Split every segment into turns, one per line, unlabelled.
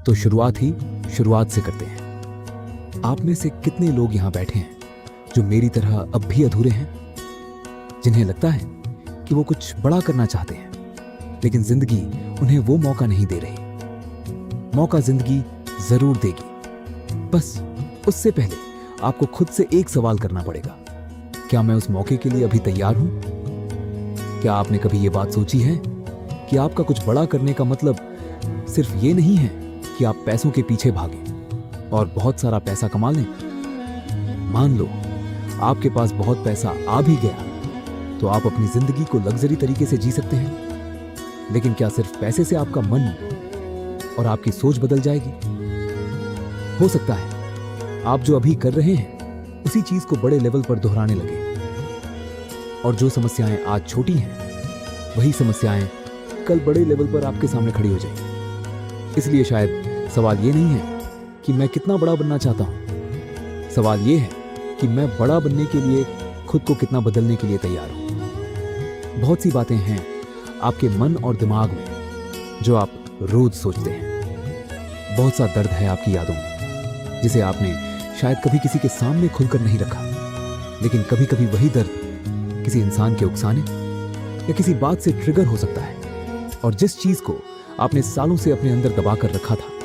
तो शुरुआत ही शुरुआत से करते हैं। आप में से कितने लोग यहां बैठे हैं जो मेरी तरह अब भी अधूरे हैं, जिन्हें लगता है कि वो कुछ बड़ा करना चाहते हैं लेकिन जिंदगी उन्हें वो मौका नहीं दे रही। मौका जिंदगी जरूर देगी, बस उससे पहले आपको खुद से एक सवाल करना पड़ेगा, क्या मैं उस मौके के लिए अभी तैयार हूं? क्या आपने कभी ये बात सोची है कि आपका कुछ बड़ा करने का मतलब सिर्फ ये नहीं है कि आप पैसों के पीछे भागें और बहुत सारा पैसा कमा लें? मान लो आपके पास बहुत पैसा आ भी गया तो आप अपनी जिंदगी को लग्जरी तरीके से जी सकते हैं, लेकिन क्या सिर्फ पैसे से आपका मन और आपकी सोच बदल जाएगी? हो सकता है आप जो अभी कर रहे हैं उसी चीज को बड़े लेवल पर दोहराने लगे, और जो समस्याएं आज छोटी हैं वही समस्याएं कल बड़े लेवल पर आपके सामने खड़ी हो जाएंगी। इसलिए शायद सवाल ये नहीं है कि मैं कितना बड़ा बनना चाहता हूं, सवाल ये है कि मैं बड़ा बनने के लिए खुद को कितना बदलने के लिए तैयार हूं। बहुत सी बातें हैं आपके मन और दिमाग में जो आप रोज सोचते हैं। बहुत सा दर्द है आपकी यादों में जिसे आपने शायद कभी किसी के सामने खुलकर नहीं रखा, लेकिन कभी कभी वही दर्द किसी इंसान के उकसाने या किसी बात से ट्रिगर हो सकता है, और जिस चीज को आपने सालों से अपने अंदर दबा कर रखा था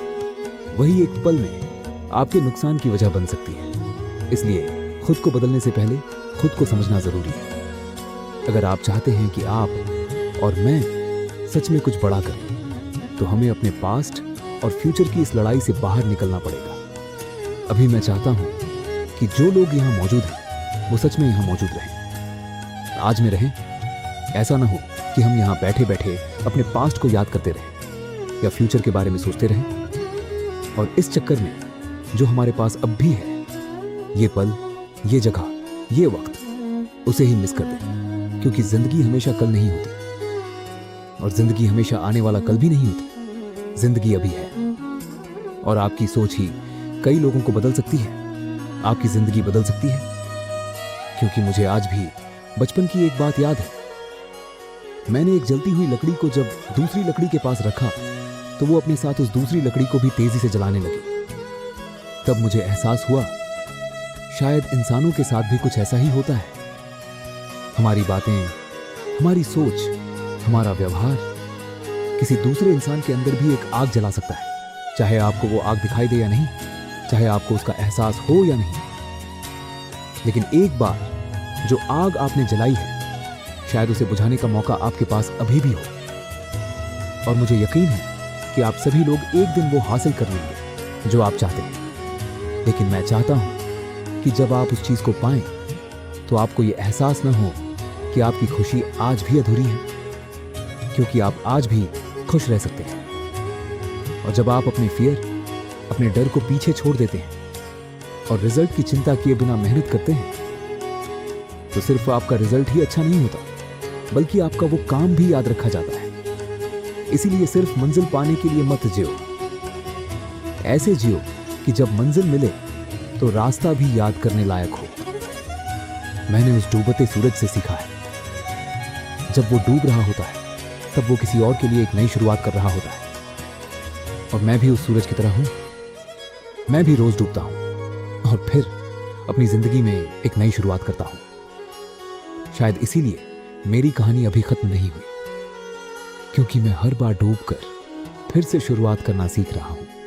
वही एक पल में आपके नुकसान की वजह बन सकती है। इसलिए खुद को बदलने से पहले खुद को समझना जरूरी है। अगर आप चाहते हैं कि आप और मैं सच में कुछ बड़ा करें तो हमें अपने पास्ट और फ्यूचर की इस लड़ाई से बाहर निकलना पड़ेगा। अभी मैं चाहता हूं कि जो लोग यहां मौजूद हैं वो सच में यहां मौजूद रहें, आज में रहें। ऐसा ना हो कि हम यहां बैठे बैठे अपने पास्ट को याद करते रहें या फ्यूचर के बारे में सोचते रहें, और इस चक्कर में जो हमारे पास अब भी है, ये पल, ये जगह, ये वक्त, उसे ही मिस कर दें। क्योंकि जिंदगी हमेशा कल नहीं होती और जिंदगी हमेशा आने वाला कल भी नहीं होती। जिंदगी अभी है और आपकी सोच ही कई लोगों को बदल सकती है, आपकी जिंदगी बदल सकती है। क्योंकि मुझे आज भी बचपन की एक बात याद है। मैंने एक जलती हुई लकड़ी को जब दूसरी लकड़ी के पास रखा तो वो अपने साथ उस दूसरी लकड़ी को भी तेजी से जलाने लगी। तब मुझे एहसास हुआ शायद इंसानों के साथ भी कुछ ऐसा ही होता है। हमारी बातें, हमारी सोच, हमारा व्यवहार किसी दूसरे इंसान के अंदर भी एक आग जला सकता है, चाहे आपको वो आग दिखाई दे या नहीं, चाहे आपको उसका एहसास हो या नहीं। लेकिन एक बार जो आग आपने जलाई है, शायद उसे बुझाने का मौका आपके पास अभी भी हो। और मुझे यकीन है कि आप सभी लोग एक दिन वो हासिल कर लेंगे जो आप चाहते हैं। लेकिन मैं चाहता हूं कि जब आप उस चीज को पाएं तो आपको ये एहसास न हो कि आपकी खुशी आज भी अधूरी है, क्योंकि आप आज भी खुश रह सकते हैं। और जब आप अपने फियर, अपने डर को पीछे छोड़ देते हैं और रिजल्ट की चिंता किए बिना मेहनत करते हैं तो सिर्फ आपका रिजल्ट ही अच्छा नहीं होता, बल्कि आपका वो काम भी याद रखा जाता है। इसीलिए सिर्फ मंजिल पाने के लिए मत जियो, ऐसे जियो कि जब मंजिल मिले तो रास्ता भी याद करने लायक हो। मैंने उस डूबते सूरज से सीखा है, जब वो डूब रहा होता है तब वो किसी और के लिए एक नई शुरुआत कर रहा होता है। और मैं भी उस सूरज की तरह हूं, मैं भी रोज डूबता हूं और फिर अपनी जिंदगी में एक नई शुरुआत करता हूं। शायद इसीलिए मेरी कहानी अभी खत्म नहीं हुई, क्योंकि मैं हर बार डूबकर फिर से शुरुआत करना सीख रहा हूं।